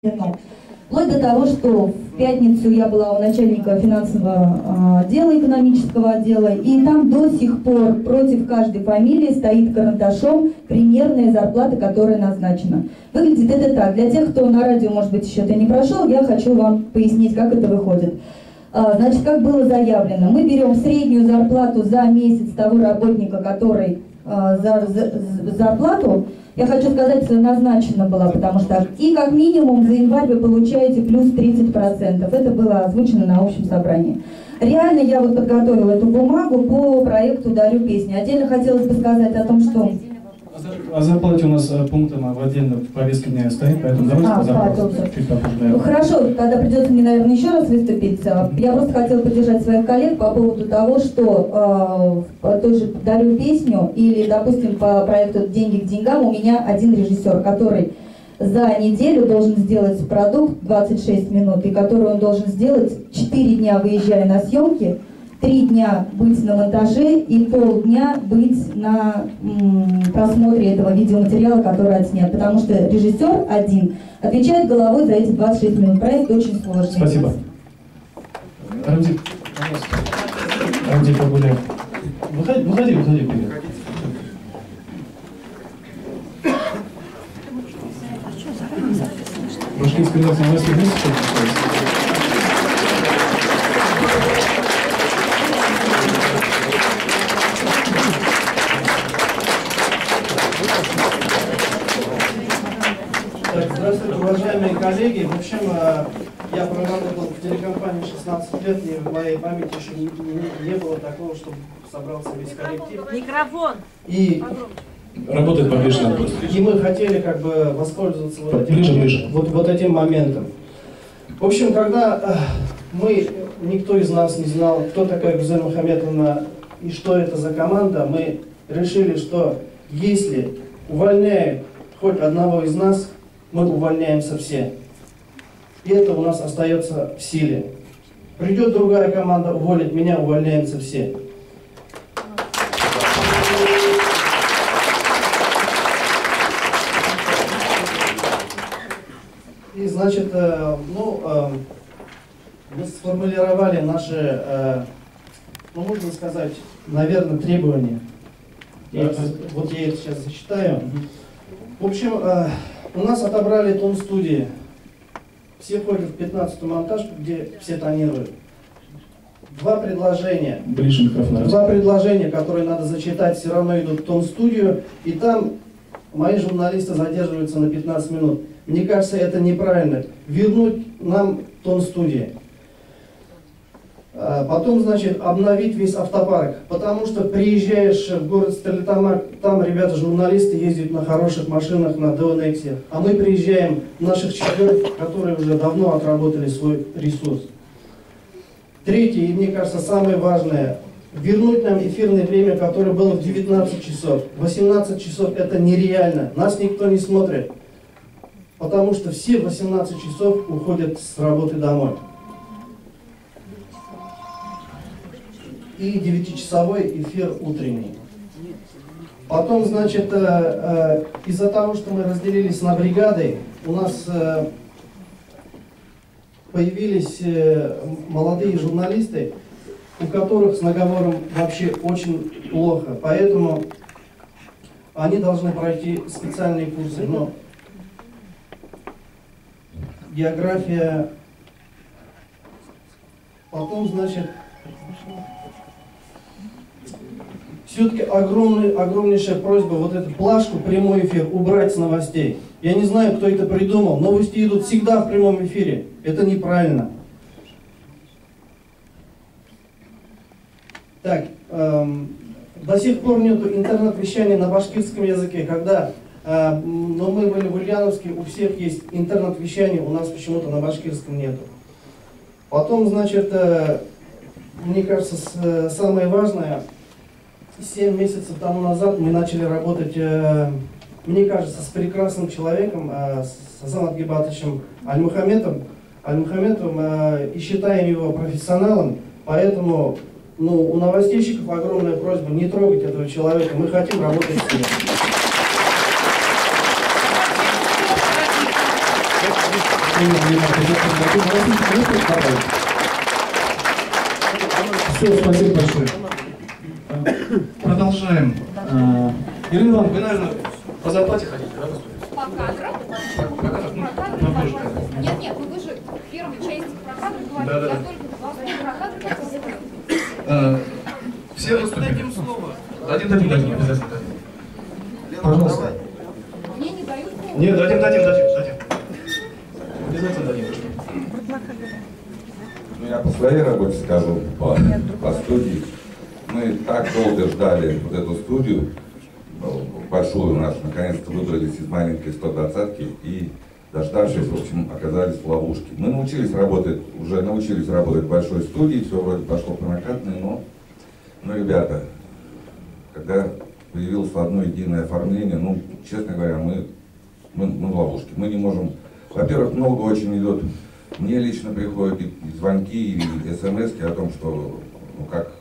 Вплоть до того, что в пятницу я была у начальника финансового отдела, экономического отдела, и там до сих пор против каждой фамилии стоит карандашом примерная зарплата, которая назначена. Выглядит это так. Для тех, кто на радио, может быть, еще это не прошел, я хочу вам пояснить, как это выходит. Значит, как было заявлено, мы берем среднюю зарплату за месяц того работника, который зарплату, я хочу сказать, назначена была, потому что и как минимум за январь вы получаете плюс 30%. Это было озвучено на общем собрании. Реально я вот подготовила эту бумагу по проекту «Дарю песни». Отдельно хотелось бы сказать о том, что... О зарплате у нас пунктом в отдельно в повестке дня стоит, поэтому давайте по зарплате чуть попозже. Хорошо, тогда придется мне, наверное, еще раз выступить. Я просто хотела поддержать своих коллег по поводу того, что тоже «Дарю песню» или, допустим, по проекту «Деньги к деньгам» у меня один режиссер, который за неделю должен сделать продукт 26 минут, и который он должен сделать 4 дня, выезжая на съемки, 3 дня быть на монтаже и полдня быть на просмотре этого видеоматериала, который отснят. Потому что режиссер один отвечает головой за эти 26 минут. Проект очень сложный. Спасибо. Рамзик, Погуляев. Выходи вперед. Башкирская область на 8 месяцев. Здравствуйте, уважаемые коллеги. В общем, я проработал в телекомпании 16 лет, и в моей памяти еще не было такого, чтобы собрался весь коллектив. Микрофон! И работает поближе надо просто. И мы хотели как бы воспользоваться вот этим моментом. В общем, когда никто из нас не знал, кто такая Гузель Мухаметовна и что это за команда, мы решили, что если увольняют хоть одного из нас, мы увольняемся все. И это у нас остается в силе. Придет другая команда, уволит меня, увольняемся все. И значит, мы сформулировали наши, можно сказать, наверное, требования. Вот я это сейчас зачитаю. В общем, у нас отобрали тон-студии. Все ходят в 15-й монтаж, где все тонируют. Два предложения, которые надо зачитать, все равно идут в тон-студию. И там мои журналисты задерживаются на 15 минут. Мне кажется, это неправильно. Вернуть нам тон-студии. Потом, значит, обновить весь автопарк. Потому что приезжаешь в город Стерлитамак, там ребята-журналисты ездят на хороших машинах, на Деонексе. А мы приезжаем наших четверых, которые уже давно отработали свой ресурс. Третье, и мне кажется, самое важное, вернуть нам эфирное время, которое было в 19 часов. 18 часов это нереально. Нас никто не смотрит. Потому что все 18 часов уходят с работы домой. И 9-часовой эфир утренний. Потом, значит, из-за того, что мы разделились на бригады, у нас появились молодые журналисты, у которых с наговором вообще очень плохо. Поэтому они должны пройти специальные курсы. Но география. Потом, значит, все-таки огромнейшая просьба вот эту плашку прямой эфир убрать с новостей. Я не знаю, кто это придумал. Новости идут всегда в прямом эфире. Это неправильно. Так, до сих пор нету интернет-вещания на башкирском языке. Но мы были в Ульяновске, у всех есть интернет-вещание, у нас почему-то на башкирском нету. Потом, значит, мне кажется, самое важное, 7 месяцев тому назад мы начали работать, мне кажется, с прекрасным человеком, с Азамат Гибатовичем Аль-Мухаметовым, и считаем его профессионалом, поэтому у новостейщиков огромная просьба не трогать этого человека, мы хотим работать с ним. Все, спасибо большое. Продолжаем. Ирина Ивановна, вы, наверное, по зарплате хотите, да, выступить? По кадрам? По кадрам? Нет, ну вы же в первой части про кадры говорите, Да. я только про кадры как вы. Все выступим. Дадим, обязательно дадим. Пожалуйста. Мне не дают слово. Нет, дадим. Обязательно дадим. Ну, я по своей работе скажу, по студии. Мы так долго ждали вот эту студию, большую нашу, наконец-то выбрались из маленькой 120-ки и, дождавшись, в общем, оказались в ловушке. Мы научились работать в большой студии, все вроде пошло по накатной, но ребята, когда появилось одно единое оформление, ну, честно говоря, мы в ловушке. Мы не можем, во-первых, много очень идет, мне лично приходят и звонки, и смс-ки о том, что, ну, как,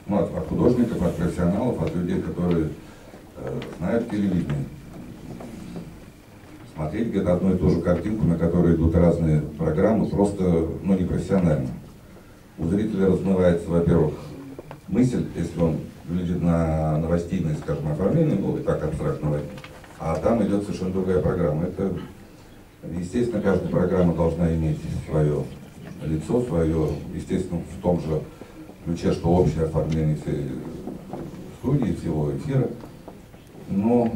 ну, от художников, от профессионалов, от людей, которые знают телевидение. Смотреть где-то одну и ту же картинку, на которой идут разные программы, просто, ну, непрофессионально. У зрителя размывается, во-первых, мысль, если он глядит на новостейное, скажем, оформление, было и так абстрактно, а там идет совершенно другая программа. Это, естественно, каждая программа должна иметь свое лицо, свое, естественно, в том же ключе, что общее оформление всей студии, всего эфира. Но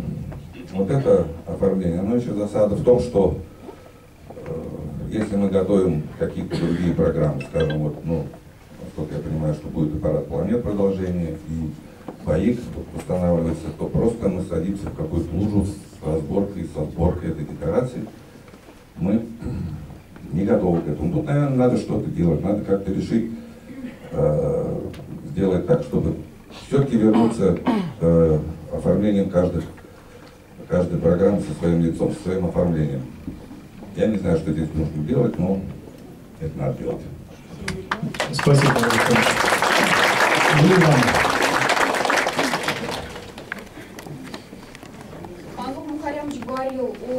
вот это оформление, оно еще засада в том, что если мы готовим какие-то другие программы, скажем, вот, ну, насколько я понимаю, что будет и «Парад планет» продолжение, и бои устанавливается, то просто мы садимся в какую-то лужу с разборкой, со сборкой этой декорации. Мы не готовы к этому. Тут, наверное, надо что-то делать, надо как-то решить, сделать так, чтобы все-таки вернуться к оформлением каждой программы со своим лицом, со своим оформлением. Я не знаю, что здесь нужно делать, но это надо делать. Спасибо, Александр. Антон Мухарямович говорил о,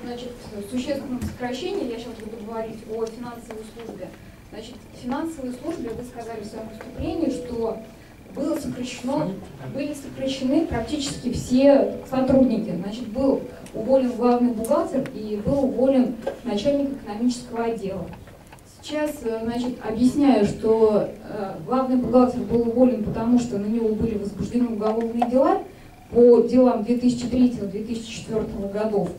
значит, существенном сокращении, я сейчас буду говорить о финансовой службе. Значит, в финансовой службе, вы сказали в своем выступлении, что были сокращены практически все сотрудники. Значит, был уволен главный бухгалтер и был уволен начальник экономического отдела. Сейчас, значит, объясняю, что главный бухгалтер был уволен, потому что на него были возбуждены уголовные дела по делам 2003-2004 годов.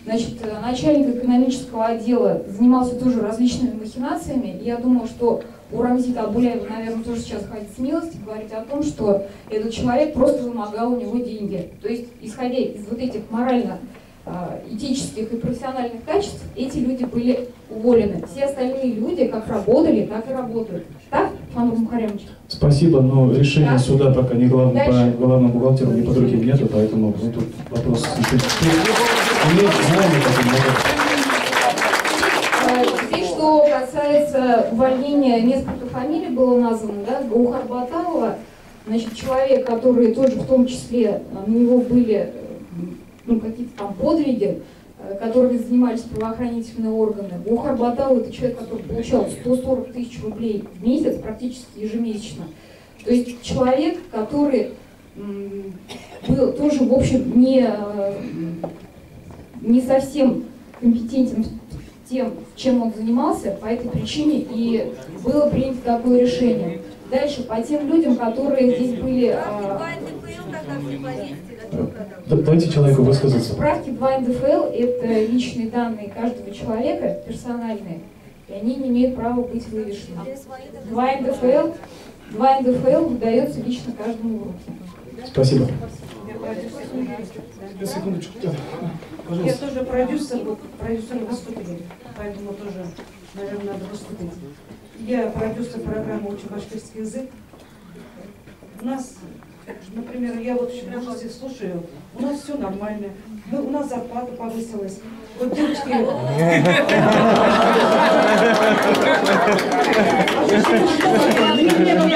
Значит, начальник экономического отдела занимался тоже различными махинациями. И я думаю, что у Рамзита Абуляева, наверное, тоже сейчас хватит смелости говорить о том, что этот человек просто вымогал у него деньги. То есть, исходя из вот этих морально-этических и профессиональных качеств, эти люди были уволены. Все остальные люди как работали, так и работают. Так, Антон Мухарямович? Спасибо, но решение суда пока не по главному бухгалтеру, ни по другим нету, поэтому ну, тут вопрос еще Здесь, что касается увольнения, несколько фамилий было названо, да, Гаухар Баталова, значит, человек, который тоже в том числе, на него были ну, какие-то там подвиги, которые занимались правоохранительные органы. Гаухар Баталова — это человек, который получал 140 тысяч рублей в месяц, практически ежемесячно. То есть человек, который был тоже, в общем, не совсем компетентен тем, чем он занимался, по этой причине и было принято такое решение. Дальше, по тем людям, которые здесь были... Дайте человеку высказаться. Справки 2 НДФЛ – это личные данные каждого человека, персональные, и они не имеют права быть вывешены. 2 НДФЛ выдается лично каждому в руки. Спасибо. Я тоже продюсер выступления, поэтому тоже, наверное, надо выступить. Я продюсер программы «Учим башкирский язык». У нас, например, я вот сейчас слушаю, у нас все нормально, у нас зарплата повысилась. Вот девочки...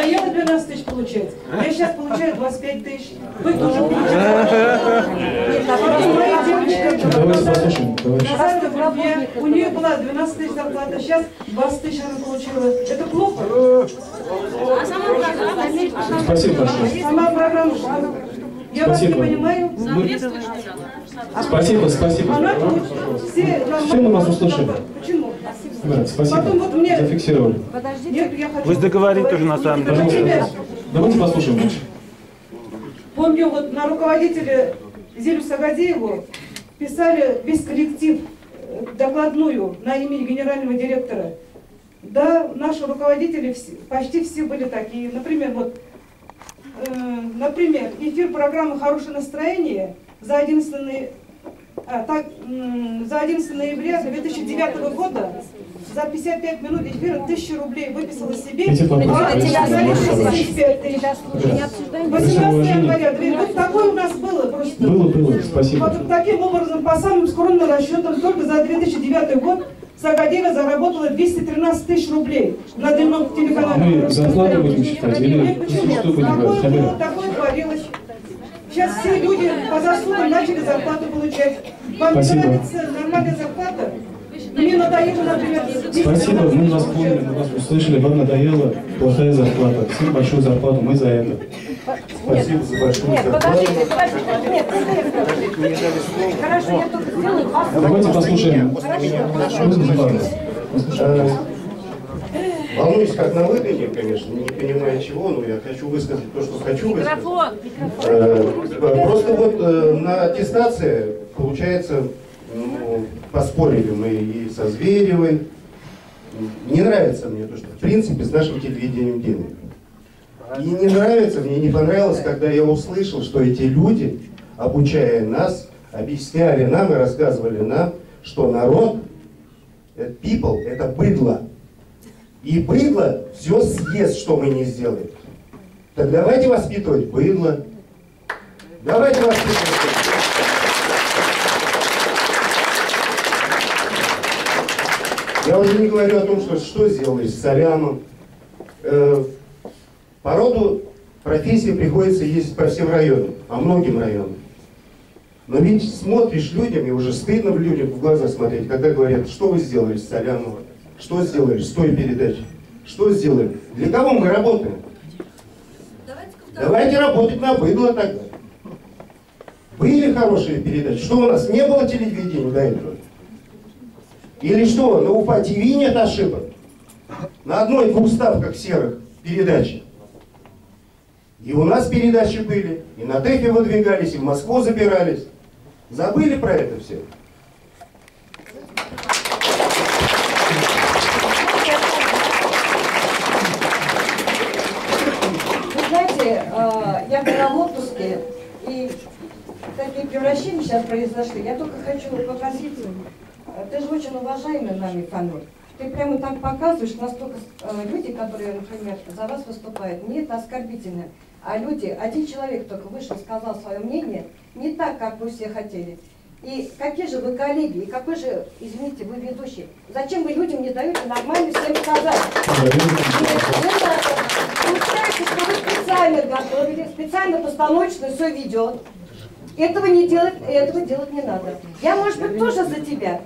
Я 12 тысяч получаю. получается. Я сейчас получаю 25 тысяч. Вы тоже получаете. Моя девочка, Давайте послушаем. у нее была 12 тысяч зарплата, сейчас 20 тысяч она получила. Это плохо? Спасибо большое. Сама программа, я вас не понимаю. Спасибо, спасибо. Она все мы вас услышали. Почему? Спасибо. Потом вот мне... Зафиксировали. Нет, я хочу... Вы договорить тоже на самом деле. Давайте послушаем лучше. Помню, вот на руководителя Зилю Сагадееву писали весь коллектив докладную на имени генерального директора. Да, наши руководители почти все были такие. Например, вот, эфир программы «Хорошее настроение» за 11 ноября 2009 года за 55 минут эфира 1000 рублей выписала себе. 65 тысяч. 18 января. Вот такое у нас было просто. Было, спасибо. Вот таким образом, по самым скромным расчетам, только за 2009 год Сагадеева заработала 213 тысяч рублей на дневном телеканале. Мы зарплату будем считать или что будем такое делать? было, такое творилось. Сейчас все люди по заслугам начали зарплату получать. Вам не нравится нормальная зарплата? Мне надоело, например... Спасибо, мы вас поняли, мы вас услышали, вам надоела плохая зарплата. Всем большую зарплату, мы за это. Спасибо за большую зарплату. Хорошо, я только сделаю вас. Давайте послушаем. Волнуюсь как на выгоне, конечно, не понимая чего, но я хочу высказать то, что хочу высказать. Просто вот на аттестации, получается, поспорили мы и со Зверевой. Не нравится мне то, что в принципе с нашим телевидением делают. И не нравится, мне не понравилось, когда я услышал, что эти люди, обучая нас, объясняли нам и рассказывали нам, что народ, people, это быдло. И быдло все съест, что мы не сделаем. Так давайте воспитывать быдло. Давайте воспитывать быдло. Я уже не говорю о том, что сделали с Салямом. По роду профессии приходится ездить по всем районам, по многим районам. Но ведь смотришь людям, и уже стыдно в людям в глаза смотреть, когда говорят, что вы сделали с Салямовым, что сделали с той передачей, что сделали. Для кого мы работаем? Давайте работать на быдло тогда. Были хорошие передачи. Что у нас не было телевидения до этого? Или что, на УФА-ТВ нет ошибок? На одной-двух ставках серых передач. И у нас передачи были, и на ТЭФе выдвигались, и в Москву забирались. Забыли про это все? Вы знаете, я была в отпуске, и такие превращения сейчас произошли. Я только хочу попросить, ты же очень уважаемый нами, Фанор. Ты прямо так показываешь, настолько люди, которые, например, за вас выступают, мне это оскорбительно. А люди, один человек только вышел, сказал свое мнение, не так, как вы все хотели. И какие же вы коллеги, и какой же, извините, вы ведущий? Зачем вы людям не даете нормально всем сказать? Получается, что вы специально готовили, специально постановочно все ведет. Этого не делать, этого делать не надо. Я, может быть, тоже за тебя.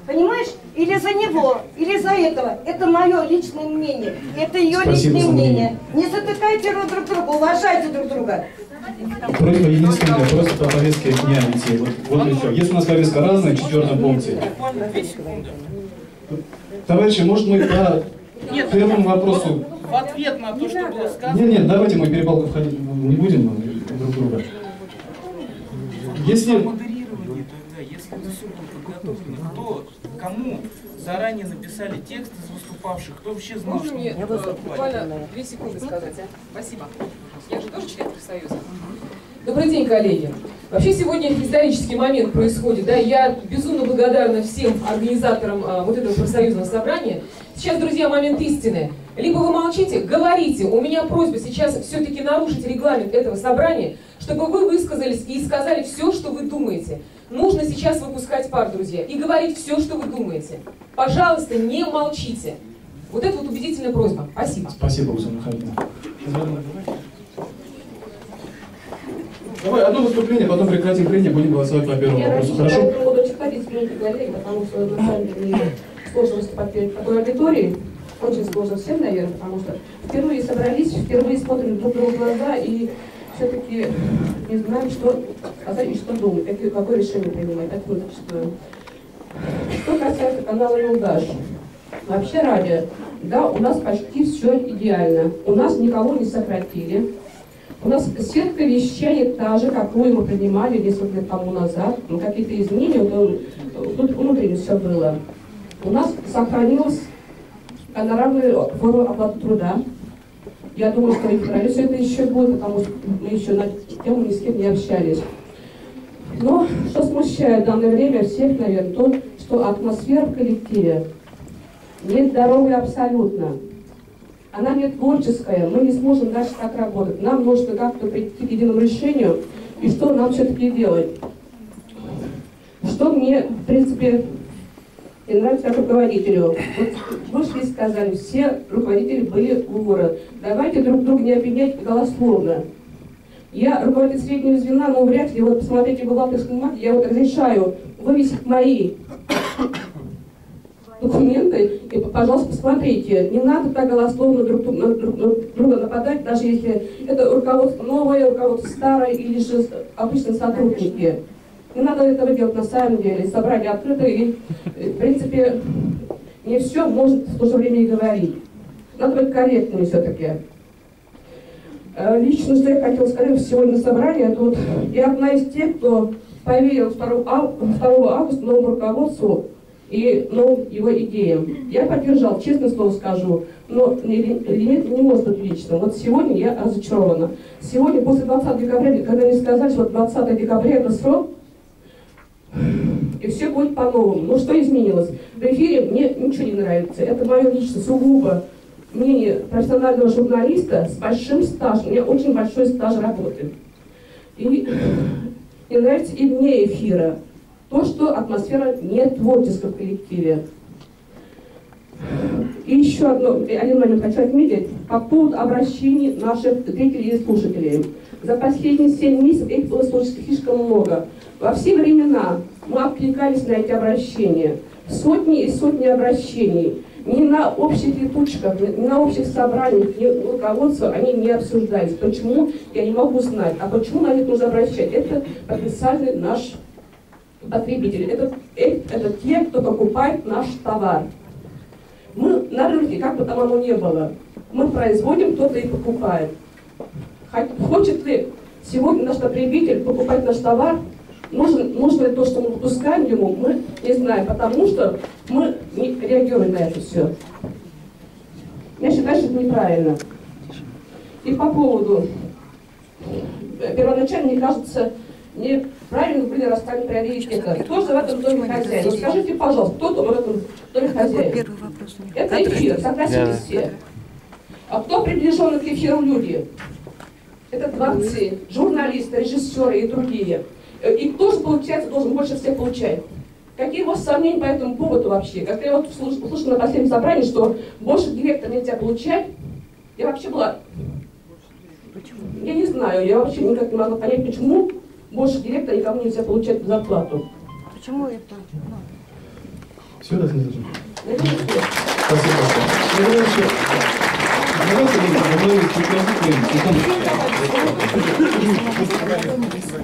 Понимаешь? Или за него, или за этого. Это мое личное мнение. Это ее личное мнение. Не затыкайте друг друга, уважайте друг друга. Просьба единственная, просто по повестке дня идти. Вот и все. Если у нас повестка разная, в 4 пункте. Товарищи, может мы по первому вопросу... В ответ на то, что было сказано... Нет, давайте мы перепалку входить не будем друг друга. Если... Если это все было подготовлено, кто, кому заранее написали текст из выступавших, кто вообще знал, Можно что... мне буквально 2 секунды сказать, а? Спасибо. Я же тоже член профсоюза. Добрый день, коллеги. Вообще сегодня исторический момент происходит, да, я безумно благодарна всем организаторам вот этого профсоюзного собрания. Сейчас, друзья, момент истины. Либо вы молчите, говорите. У меня просьба сейчас все-таки нарушить регламент этого собрания, чтобы вы высказались и сказали все, что вы думаете. Нужно сейчас выпускать пар, друзья, и говорить все, что вы думаете. Пожалуйста, не молчите. Вот это вот убедительная просьба. Спасибо. Спасибо, Узан Михайловна. Давай одно выступление, потом прекратим прения, будем голосовать по первому вопросу. Хорошо? Я буду читать коллеги, потому что на самом деле сложно выступать перед такой аудиторией. Очень сложно всем, наверное, потому что впервые собрались, впервые смотрим друг другу в глаза и все-таки не знаем, что сказать и что думать, какое решение принимать. Так вот, что касается канала «Юлдаш». Вообще радио, да, у нас почти все идеально. У нас никого не сократили. У нас сетка вещания та же, какую мы принимали несколько лет тому назад. Но какие-то изменения, тут внутренне все было. У нас сохранилась гонорарная форма оплаты труда. Я думаю, что и в феврале все это еще будет, потому что мы еще на тему ни с кем не общались. Но что смущает в данное время всех, наверное, то, что атмосфера в коллективе нездоровая абсолютно. Она не творческая, мы не сможем дальше так работать. Нам нужно как-то прийти к единому решению, и что нам все-таки делать. Что мне, в принципе, не нравится как руководителю. Вот вышли и сказали, все руководители были воры. Давайте друг друга не обвинять голословно. Я руководитель среднего звена, но вряд ли, вот посмотрите в бухгалтерском бумаге, я вот разрешаю вывесить мои документы, и, пожалуйста, посмотрите, не надо так голословно друг друга нападать, даже если это руководство новое, руководство старое или же обычные сотрудники. Не надо этого делать на самом деле. Собрание открыто, и, в принципе, не все может в то же время и говорить. Надо быть корректными все-таки. Лично, что я хотела сказать сегодня на собрании, это вот я одна из тех, кто поверил 2 августа новому руководству и новым его идеям. Я поддержал, честное слово скажу, но лимит не может быть вечным. Вот сегодня я разочарована. Сегодня, после 20 декабря, когда мне сказали, что 20 декабря это срок, и все будет по-новому. Ну что изменилось? В эфире мне ничего не нравится. Это мое личное, сугубо мнение профессионального журналиста с большим стажем. У меня очень большой стаж работы. И мне нравится и вне эфира то, что атмосфера не творческая в коллективе. И еще один момент хочу отметить по поводу обращений наших зрителей и слушателей. За последние 7 месяцев их было слишком много. Во все времена мы откликались на эти обращения. Сотни и сотни обращений. Ни на общих летучках, ни на общих собраниях, ни у руководства они не обсуждались. Почему, я не могу знать. А почему на них нужно обращать? Это потенциальный наш потребитель. Это те, кто покупает наш товар. Мы на рынке, как бы там оно ни было, мы производим, кто-то и покупает. Хочет ли сегодня наш потребитель покупать наш товар? Нужно ли то, что мы выпускаем ему, мы не знаем, потому что мы не реагируем на это все. Я считаю, что это неправильно. И по поводу, первоначально, мне кажется, неправильно были расставлены приоритеты. Кто же в этом доме хозяин? Скажите, пожалуйста, кто в этом доме хозяин? Это эфир, согласились все. А кто приближены к эфиру люди? Это творцы, журналисты, режиссеры и другие. И кто же, получается, должен больше всех получать? Какие у вас сомнения по этому поводу вообще? Как я вот услышала на последнем собрании, что больше директора нельзя получать, я вообще была... Я не знаю, я вообще никак не могла понять, почему больше директора никому нельзя получать зарплату. Почему это? Все, да, Снежа? Спасибо. Давайте мы прекратим.